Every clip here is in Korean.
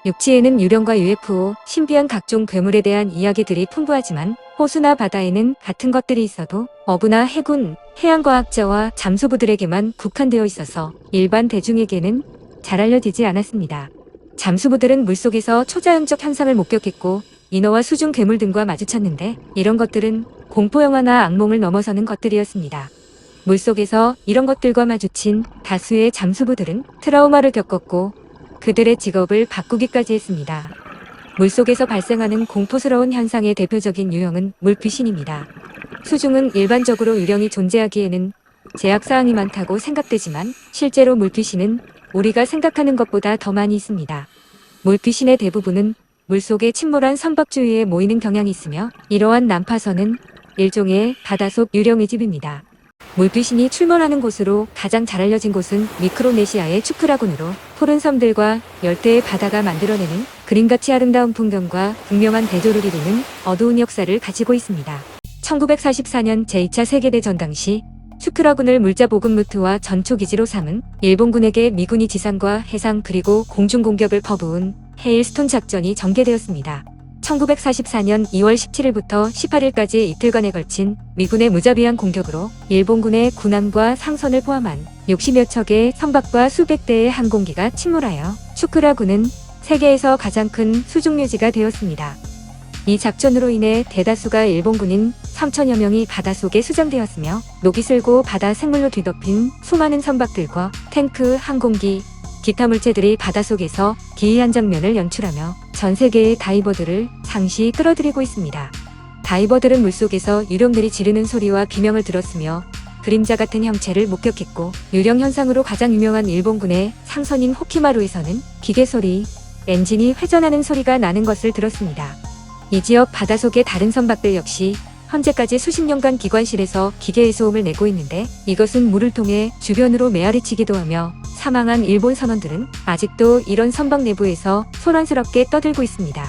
육지에는 유령과 UFO, 신비한 각종 괴물에 대한 이야기들이 풍부하지만 호수나 바다에는 같은 것들이 있어도 어부나 해군, 해양과학자와 잠수부들에게만 국한되어 있어서 일반 대중에게는 잘 알려지지 않았습니다. 잠수부들은 물속에서 초자연적 현상을 목격했고 인어와 수중 괴물 등과 마주쳤는데 이런 것들은 공포영화나 악몽을 넘어서는 것들이었습니다. 물속에서 이런 것들과 마주친 다수의 잠수부들은 트라우마를 겪었고 그들의 직업을 바꾸기까지 했습니다. 물속에서 발생하는 공포스러운 현상의 대표적인 유형은 물귀신입니다. 수중은 일반적으로 유령이 존재하기에는 제약사항이 많다고 생각되지만 실제로 물귀신은 우리가 생각하는 것보다 더 많이 있습니다. 물귀신의 대부분은 물속의 침몰한 선박 주위에 모이는 경향이 있으며 이러한 난파선은 일종의 바다속 유령의 집입니다. 물귀신이 출몰하는 곳으로 가장 잘 알려진 곳은 미크로네시아의 추크라군으로 푸른 섬들과 열대의 바다가 만들어내는 그림같이 아름다운 풍경과 분명한 대조를 이루는 어두운 역사를 가지고 있습니다. 1944년 제2차 세계대전 당시 추크라군을 물자보급 루트와 전초기지로 삼은 일본군에게 미군이 지상과 해상 그리고 공중 공격을 퍼부은 헤일스톤 작전이 전개되었습니다. 1944년 2월 17일부터 18일까지 이틀간에 걸친 미군의 무자비한 공격으로 일본군의 군함과 상선을 포함한 60여 척의 선박과 수백 대의 항공기가 침몰하여 추크라군은 세계에서 가장 큰 수중유지가 되었습니다. 이 작전으로 인해 대다수가 일본군인 3천여 명이 바닷속에 수장되었으며 녹이 슬고 바다 생물로 뒤덮인 수많은 선박들과 탱크, 항공기, 기타 물체들이 바닷속에서 기이한 장면을 연출하며 전 세계의 다이버들을 상시 끌어들이고 있습니다. 다이버들은 물속에서 유령들이 지르는 소리와 비명을 들었으며 그림자 같은 형체를 목격했고 유령 현상으로 가장 유명한 일본군의 상선인 호키마루에서는 기계 소리, 엔진이 회전하는 소리가 나는 것을 들었습니다. 이 지역 바다속의 다른 선박들 역시 현재까지 수십 년간 기관실에서 기계의 소음을 내고 있는데 이것은 물을 통해 주변으로 메아리치기도 하며 사망한 일본 선원들은 아직도 이런 선박 내부에서 소란스럽게 떠들고 있습니다.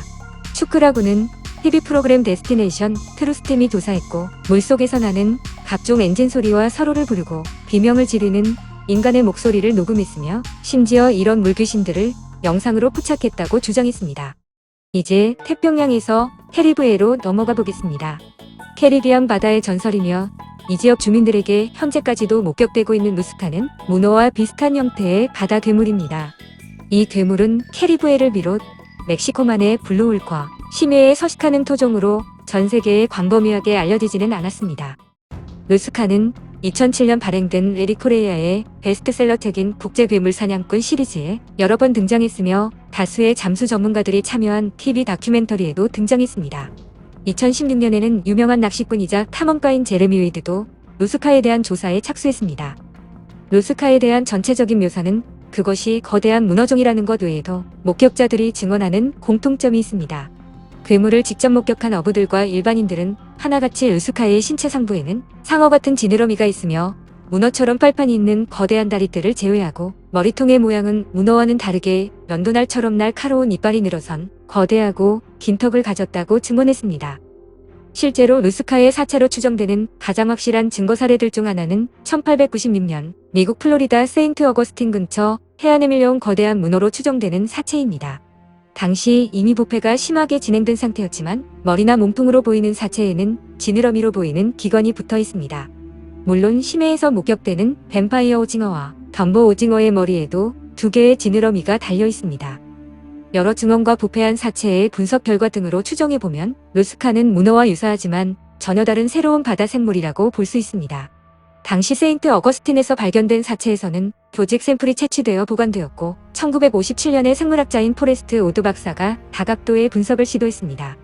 추크라군은 TV 프로그램 데스티네이션 트루스템이 조사했고 물속에서 나는 각종 엔진 소리와 서로를 부르고 비명을 지르는 인간의 목소리를 녹음했으며 심지어 이런 물귀신들을 영상으로 포착했다고 주장했습니다. 이제 태평양에서 캐리브해로 넘어가 보겠습니다. 캐리비안 바다의 전설이며 이 지역 주민들에게 현재까지도 목격되고 있는 루스카는 문어와 비슷한 형태의 바다 괴물입니다. 이 괴물은 캐리브해를 비롯 멕시코만의 블루울과 심해에 서식하는 토종으로 전 세계에 광범위하게 알려지지는 않았습니다. 루스카는 2007년 발행된 레리 코레아의 베스트셀러책인 국제괴물 사냥꾼 시리즈에 여러 번 등장했으며 다수의 잠수 전문가들이 참여한 TV 다큐멘터리에도 등장했습니다. 2016년에는 유명한 낚시꾼이자 탐험가인 제레미 웨이드도 루스카에 대한 조사에 착수했습니다. 루스카에 대한 전체적인 묘사는 그것이 거대한 문어종이라는 것 외에도 목격자들이 증언하는 공통점이 있습니다. 괴물을 직접 목격한 어부들과 일반인들은 하나같이 루스카의 신체 상부에는 상어 같은 지느러미가 있으며 문어처럼 빨판이 있는 거대한 다리들을 제외하고 머리통의 모양은 문어와는 다르게 면도날처럼 날카로운 이빨이 늘어선 거대하고 긴 턱을 가졌다고 증언했습니다. 실제로 루스카의 사체로 추정되는 가장 확실한 증거 사례들 중 하나는 1896년 미국 플로리다 세인트 어거스틴 근처 해안에 밀려온 거대한 문어로 추정되는 사체입니다. 당시 이미 부패가 심하게 진행된 상태였지만 머리나 몸통으로 보이는 사체에는 지느러미로 보이는 기관이 붙어 있습니다. 물론 심해에서 목격되는 뱀파이어 오징어와 덤보 오징어의 머리에도 2개의 지느러미가 달려 있습니다. 여러 증언과 부패한 사체의 분석 결과 등으로 추정해보면 루스카는 문어와 유사하지만 전혀 다른 새로운 바다 생물이라고 볼 수 있습니다. 당시 세인트 어거스틴에서 발견된 사체에서는 조직 샘플이 채취되어 보관되었고 1957년에 생물학자인 포레스트 오드 박사가 다각도의 분석을 시도했습니다.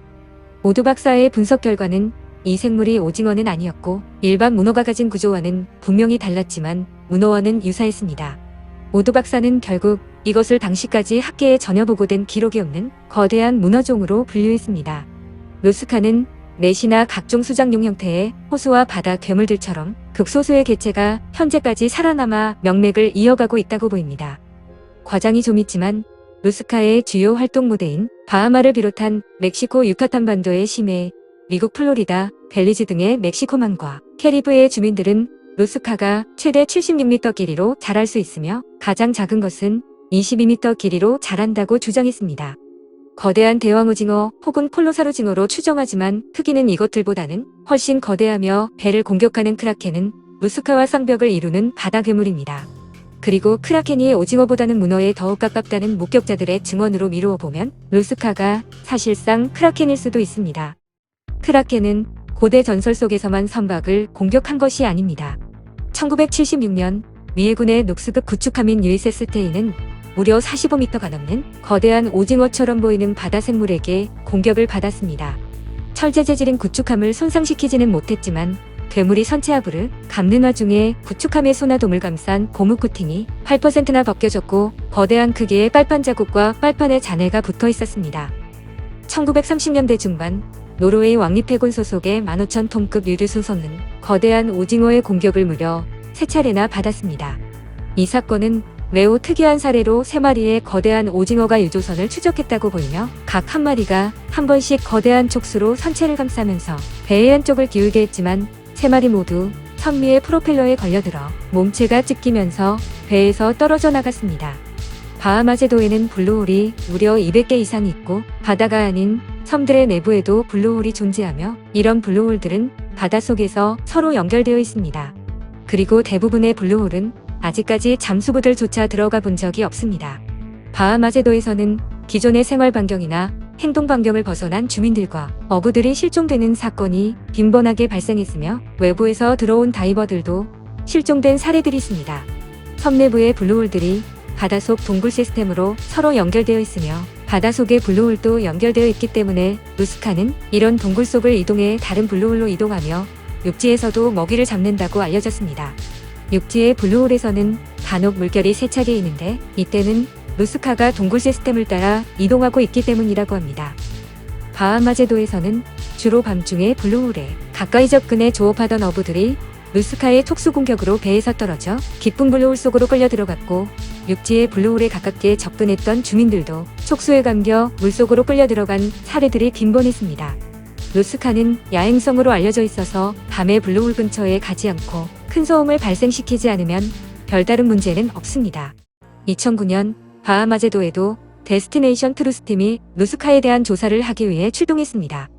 오드 박사의 분석 결과는 이 생물이 오징어는 아니었고 일반 문어가 가진 구조와는 분명히 달랐지만 문어와는 유사했습니다. 오드 박사는 결국 이것을 당시까지 학계에 전혀 보고된 기록이 없는 거대한 문어종으로 분류했습니다. 루스카는 넷이나 각종 수장용 형태의 호수와 바다 괴물들처럼 극소수의 개체가 현재까지 살아남아 명맥을 이어가고 있다고 보입니다. 과장이 좀 있지만 루스카의 주요 활동 무대인 바하마를 비롯한 멕시코 유카탄 반도의 심해, 미국 플로리다, 벨리즈 등의 멕시코만과 캐리브해의 주민들은 루스카가 최대 76m 길이로 자랄 수 있으며 가장 작은 것은 22m 길이로 자란다고 주장했습니다. 거대한 대왕오징어 혹은 콜로사루징어로 추정하지만 크기는 이것들보다는 훨씬 거대하며 배를 공격하는 크라켄은 루스카와 쌍벽을 이루는 바다 괴물입니다. 그리고 크라켄이 오징어보다는 문어에 더욱 가깝다는 목격자들의 증언으로 미루어 보면 루스카가 사실상 크라켄일 수도 있습니다. 크라켄은 고대 전설 속에서만 선박을 공격한 것이 아닙니다. 1976년 미 해군의 녹스급 구축함인 USS 테이는 무려 45m가 넘는 거대한 오징어처럼 보이는 바다 생물에게 공격을 받았습니다. 철제 재질인 구축함을 손상시키지는 못했지만 괴물이 선체하부를 감는 와중에 구축함의 소나돔을 감싼 고무 코팅이 8%나 벗겨졌고 거대한 크기의 빨판 자국과 빨판의 잔해가 붙어 있었습니다. 1930년대 중반 노르웨이 왕립해군 소속의 15,000톤급 유류수선은 거대한 오징어의 공격을 무려 3차례나 받았습니다. 이 사건은 매우 특이한 사례로 3마리의 거대한 오징어가 유조선을 추적했다고 보이며 각 한 마리가 한 번씩 거대한 촉수로 선체를 감싸면서 배의 한쪽을 기울게 했지만 3마리 모두 선미의 프로펠러에 걸려들어 몸체가 찢기면서 배에서 떨어져 나갔습니다. 바하마제도에는 블루홀이 무려 200개 이상 있고 바다가 아닌 섬들의 내부에도 블루홀이 존재하며 이런 블루홀들은 바닷속에서 서로 연결되어 있습니다. 그리고 대부분의 블루홀은 아직까지 잠수부들조차 들어가 본 적이 없습니다. 바하마제도에서는 기존의 생활 반경이나 행동 반경을 벗어난 주민들과 어부들이 실종되는 사건이 빈번하게 발생했으며 외부에서 들어온 다이버들도 실종된 사례들이 있습니다. 섬 내부의 블루홀들이 바닷속 동굴 시스템으로 서로 연결되어 있으며 바닷속의 블루홀도 연결되어 있기 때문에 루스카는 이런 동굴 속을 이동해 다른 블루홀로 이동하며 육지에서도 먹이를 잡는다고 알려졌습니다. 육지의 블루홀에서는 간혹 물결이 세차게 있는데 이때는 루스카가 동굴 시스템을 따라 이동하고 있기 때문이라고 합니다. 바하마제도에서는 주로 밤중에 블루홀에 가까이 접근해 조업하던 어부들이 루스카의 촉수 공격으로 배에서 떨어져 깊은 블루홀 속으로 끌려 들어갔고 육지의 블루홀에 가깝게 접근했던 주민들도 촉수에 감겨 물속으로 끌려 들어간 사례들이 빈번했습니다. 루스카는 야행성으로 알려져 있어서 밤에 블루홀 근처에 가지 않고 큰 소음을 발생시키지 않으면 별다른 문제는 없습니다. 2009년 바하마제도에도 데스티네이션 트루스팀이 루스카에 대한 조사를 하기 위해 출동했습니다.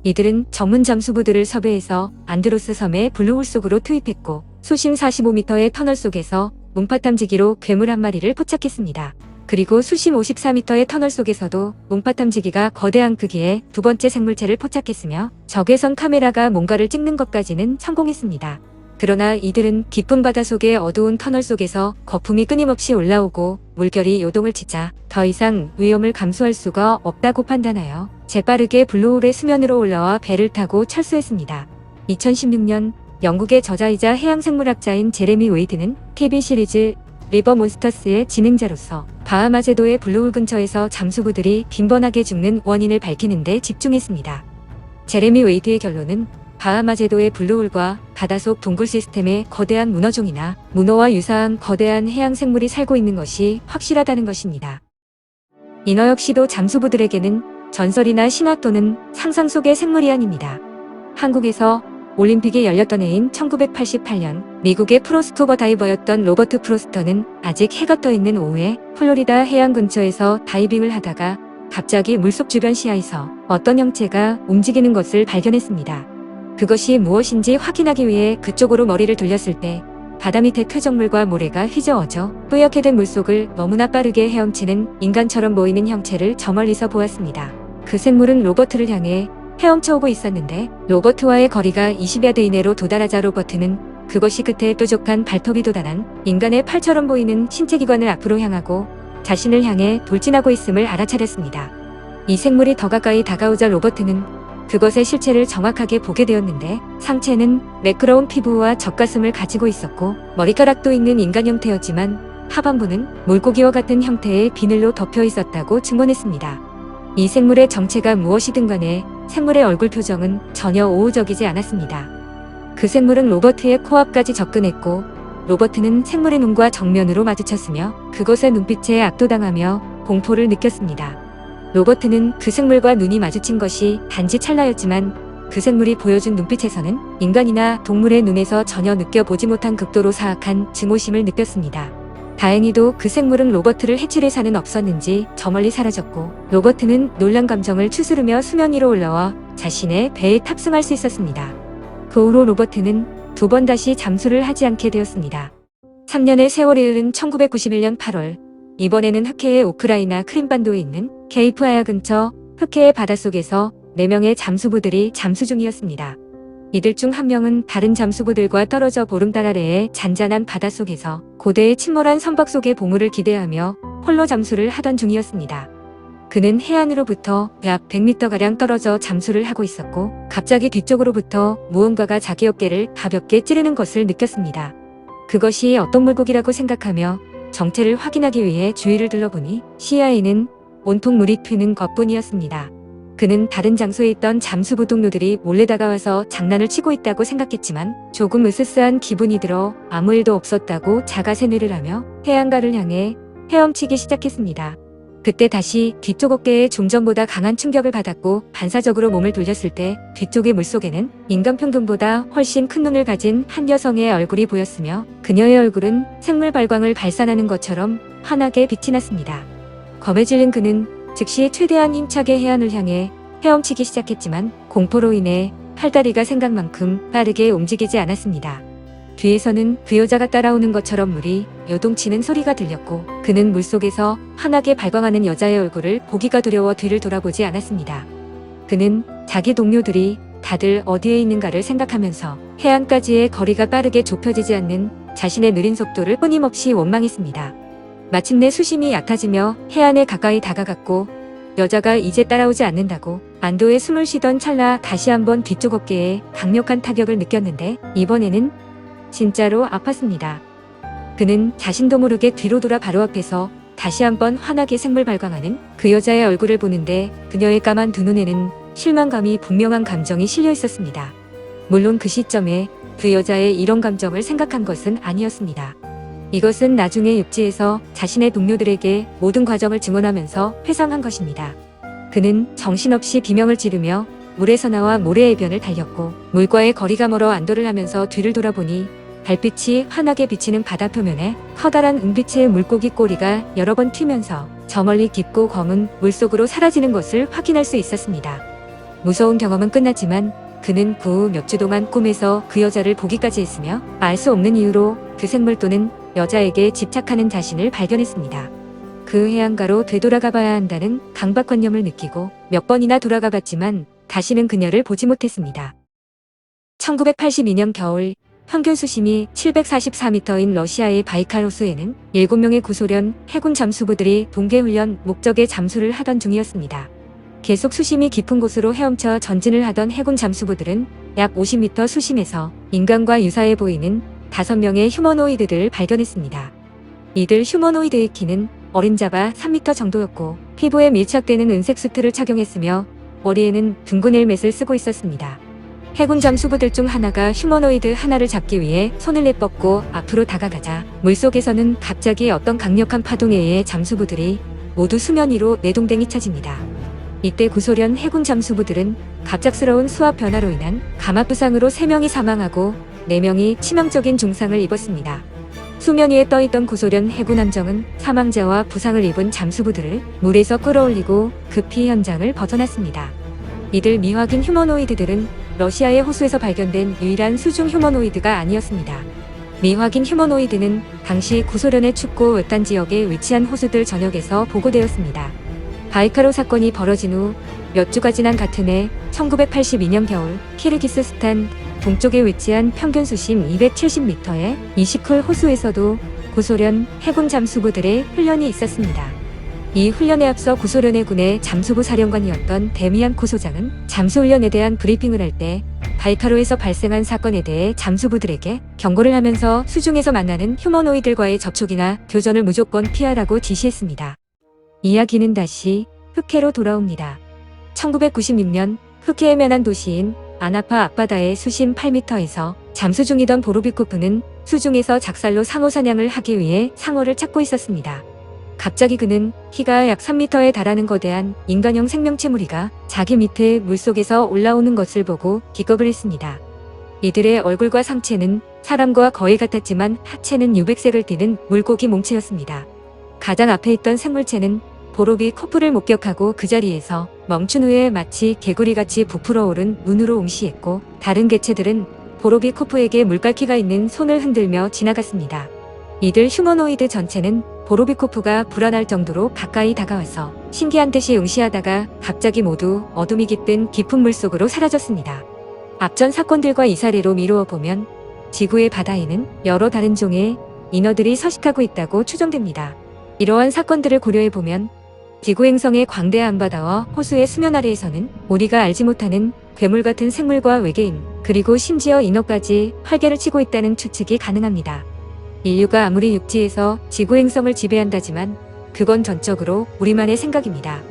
이들은 전문 잠수부들을 섭외해서 안드로스 섬의 블루홀 속으로 투입했고 수심 45m의 터널 속에서 문파 탐지기로 괴물 한 마리를 포착했습니다. 그리고 수심 54m의 터널 속에서도 문파 탐지기가 거대한 크기의 두 번째 생물체를 포착했으며 적외선 카메라가 뭔가를 찍는 것까지는 성공했습니다. 그러나 이들은 깊은 바닷속의 어두운 터널 속에서 거품이 끊임없이 올라오고 물결이 요동을 치자 더 이상 위험을 감수할 수가 없다고 판단하여 재빠르게 블루홀의 수면으로 올라와 배를 타고 철수했습니다. 2016년 영국의 저자이자 해양생물학자인 제레미 웨이드는 TV 시리즈 리버 몬스터스의 진행자로서 바하마제도의 블루홀 근처에서 잠수부들이 빈번하게 죽는 원인을 밝히는 데 집중했습니다. 제레미 웨이드의 결론은 바하마제도의 블루홀과 바닷속 동굴 시스템의 거대한 문어종이나 문어와 유사한 거대한 해양 생물이 살고 있는 것이 확실하다는 것입니다. 인어 역시도 잠수부들에게는 전설이나 신화 또는 상상 속의 생물이 아닙니다. 한국에서 올림픽이 열렸던 해인 1988년 미국의 프로스쿠버 다이버였던 로버트 프로스터는 아직 해가 떠 있는 오후에 플로리다 해안 근처에서 다이빙을 하다가 갑자기 물속 주변 시야에서 어떤 형체가 움직이는 것을 발견했습니다. 그것이 무엇인지 확인하기 위해 그쪽으로 머리를 돌렸을 때 바다 밑의 퇴적물과 모래가 휘저어져 뿌옇게 된 물속을 너무나 빠르게 헤엄치는 인간처럼 보이는 형체를 저 멀리서 보았습니다. 그 생물은 로버트를 향해 헤엄쳐 오고 있었는데 로버트와의 거리가 20야드 이내로 도달하자 로버트는 그것이 끝에 뾰족한 발톱이 도달한 인간의 팔처럼 보이는 신체기관을 앞으로 향하고 자신을 향해 돌진하고 있음을 알아차렸습니다. 이 생물이 더 가까이 다가오자 로버트는 그것의 실체를 정확하게 보게 되었는데 상체는 매끄러운 피부와 젖가슴을 가지고 있었고 머리카락도 있는 인간 형태였지만 하반부는 물고기와 같은 형태의 비늘로 덮여 있었다고 증언했습니다. 이 생물의 정체가 무엇이든 간에 생물의 얼굴 표정은 전혀 오후적이지 않았습니다. 그 생물은 로버트의 코앞까지 접근했고 로버트는 생물의 눈과 정면으로 마주쳤으며 그것의 눈빛에 압도당하며 공포를 느꼈습니다. 로버트는 그 생물과 눈이 마주친 것이 단지 찰나였지만 그 생물이 보여준 눈빛에서는 인간이나 동물의 눈에서 전혀 느껴보지 못한 극도로 사악한 증오심을 느꼈습니다. 다행히도 그 생물은 로버트를 해칠 사는 없었는지 저 멀리 사라졌고, 로버트는 놀란 감정을 추스르며 수면 위로 올라와 자신의 배에 탑승할 수 있었습니다. 그 후로 로버트는 2번 다시 잠수를 하지 않게 되었습니다. 3년의 세월이 흐른 1991년 8월, 이번에는 흑해의 우크라이나 크림반도에 있는 케이프아야 근처 흑해의 바닷속에서 4명의 잠수부들이 잠수 중이었습니다. 이들 중 한 명은 다른 잠수부들과 떨어져 보름달 아래의 잔잔한 바닷속에서 고대의 침몰한 선박 속의 보물을 기대하며 홀로 잠수를 하던 중이었습니다. 그는 해안으로부터 약 100m가량 떨어져 잠수를 하고 있었고, 갑자기 뒤쪽으로부터 무언가가 자기 어깨를 가볍게 찌르는 것을 느꼈습니다. 그것이 어떤 물고기라고 생각하며 정체를 확인하기 위해 주위를 둘러보니 시야에는 온통 물이 튀는 것뿐이었습니다. 그는 다른 장소에 있던 잠수부 동료들이 몰래 다가와서 장난을 치고 있다고 생각했지만 조금 으스스한 기분이 들어 아무 일도 없었다고 자가세뇌를 하며 해안가를 향해 헤엄치기 시작했습니다. 그때 다시 뒤쪽 어깨에 좀 전보다 강한 충격을 받았고, 반사적으로 몸을 돌렸을 때 뒤쪽의 물속에는 인간 평균보다 훨씬 큰 눈을 가진 한 여성의 얼굴이 보였으며, 그녀의 얼굴은 생물 발광을 발산하는 것처럼 환하게 빛이 났습니다. 검에 질린 그는 즉시 최대한 힘차게 해안을 향해 헤엄치기 시작했지만 공포로 인해 팔다리가 생각만큼 빠르게 움직이지 않았습니다. 뒤에서는 그 여자가 따라오는 것처럼 물이 요동치는 소리가 들렸고, 그는 물속에서 환하게 발광하는 여자의 얼굴을 보기가 두려워 뒤를 돌아보지 않았습니다. 그는 자기 동료들이 다들 어디에 있는가를 생각하면서 해안까지의 거리가 빠르게 좁혀지지 않는 자신의 느린 속도를 끊임없이 원망했습니다. 마침내 수심이 얕아지며 해안에 가까이 다가갔고, 여자가 이제 따라오지 않는다고 안도의 숨을 쉬던 찰나 다시 한번 뒤쪽 어깨에 강력한 타격을 느꼈는데, 이번에는 진짜로 아팠습니다. 그는 자신도 모르게 뒤로 돌아 바로 앞에서 다시 한번 환하게 생물 발광하는 그 여자의 얼굴을 보는데, 그녀의 까만 두 눈에는 실망감이 분명한 감정이 실려 있었습니다. 물론 그 시점에 그 여자의 이런 감정을 생각한 것은 아니었습니다. 이것은 나중에 육지에서 자신의 동료들에게 모든 과정을 증언하면서 회상한 것입니다. 그는 정신없이 비명을 지르며 물에서 나와 모래해변을 달렸고, 물과의 거리가 멀어 안도를 하면서 뒤를 돌아보니 달빛이 환하게 비치는 바다 표면에 커다란 은빛의 물고기 꼬리가 여러 번 튀면서 저 멀리 깊고 검은 물속으로 사라지는 것을 확인할 수 있었습니다. 무서운 경험은 끝났지만 그는 그 후 몇 주 동안 꿈에서 그 여자를 보기까지 했으며, 알 수 없는 이유로 그 생물 또는 여자에게 집착하는 자신을 발견했습니다. 그 해안가로 되돌아가 봐야 한다는 강박관념을 느끼고 몇 번이나 돌아가 봤지만 다시는 그녀를 보지 못했습니다. 1982년 겨울, 평균 수심이 744m인 러시아의 바이칼 호수에는 7명의 구소련 해군 잠수부들이 동계훈련 목적의 잠수를 하던 중이었습니다. 계속 수심이 깊은 곳으로 헤엄쳐 전진을 하던 해군 잠수부들은 약 50m 수심에서 인간과 유사해 보이는 5명의 휴머노이드들을 발견했습니다. 이들 휴머노이드의 키는 어림잡아 3m 정도였고, 피부에 밀착되는 은색 수트를 착용했으며 머리에는 둥근 헬멧을 쓰고 있었습니다. 해군 잠수부들 중 하나가 휴머노이드 하나를 잡기 위해 손을 내뻗고 앞으로 다가가자 물속에서는 갑자기 어떤 강력한 파동에 의해 잠수부들이 모두 수면 위로 내동댕이 쳐집니다. 이때 구소련 해군 잠수부들은 갑작스러운 수압 변화로 인한 감압 부상으로 3명이 사망하고 4명이 치명적인 중상을 입었습니다. 수면 위에 떠있던 구소련 해군 함정은 사망자와 부상을 입은 잠수부들을 물에서 끌어올리고 급히 현장을 벗어났습니다. 이들 미확인 휴머노이드들은 러시아의 호수에서 발견된 유일한 수중 휴머노이드가 아니었습니다. 미확인 휴머노이드는 당시 구소련의 춥고 외딴 지역에 위치한 호수들 전역에서 보고되었습니다. 바이카로 사건이 벌어진 후 몇 주가 지난 같은 해 1982년 겨울, 키르기스스탄 동쪽에 위치한 평균 수심 270m의 이시쿨 호수에서도 구소련 해군 잠수부들의 훈련이 있었습니다. 이 훈련에 앞서 구소련 해군의 잠수부 사령관이었던 데미안 소장은 잠수훈련에 대한 브리핑을 할 때 바이카로에서 발생한 사건에 대해 잠수부들에게 경고를 하면서 수중에서 만나는 휴머노이들과의 접촉이나 교전을 무조건 피하라고 지시했습니다. 이야기는 다시 흑해로 돌아옵니다. 1996년 흑해의 면한 도시인 아나파 앞바다의 수심 8m에서 잠수 중이던 보로비코프는 수중에서 작살로 상어 사냥을 하기 위해 상어를 찾고 있었습니다. 갑자기 그는 키가 약 3m에 달하는 거대한 인간형 생명체 무리가 자기 밑에 물속에서 올라오는 것을 보고 기겁을 했습니다. 이들의 얼굴과 상체는 사람과 거의 같았지만 하체는 유백색을 띠는 물고기 몸체였습니다. 가장 앞에 있던 생물체는 보로비 코프를 목격하고 그 자리에서 멈춘 후에 마치 개구리같이 부풀어 오른 눈으로 응시했고, 다른 개체들은 보로비 코프에게 물갈퀴가 있는 손을 흔들며 지나갔습니다. 이들 휴머노이드 전체는 보로비코프가 불안할 정도로 가까이 다가와서 신기한 듯이 응시하다가 갑자기 모두 어둠이 깃든 깊은 물속으로 사라졌습니다. 앞전 사건들과 이 사례로 미루어 보면 지구의 바다에는 여러 다른 종의 인어들이 서식하고 있다고 추정됩니다. 이러한 사건들을 고려해 보면 지구 행성의 광대한 바다와 호수의 수면 아래에서는 우리가 알지 못하는 괴물 같은 생물과 외계인, 그리고 심지어 인어까지 활개를 치고 있다는 추측이 가능합니다. 인류가 아무리 육지에서 지구 행성을 지배한다지만 그건 전적으로 우리만의 생각입니다.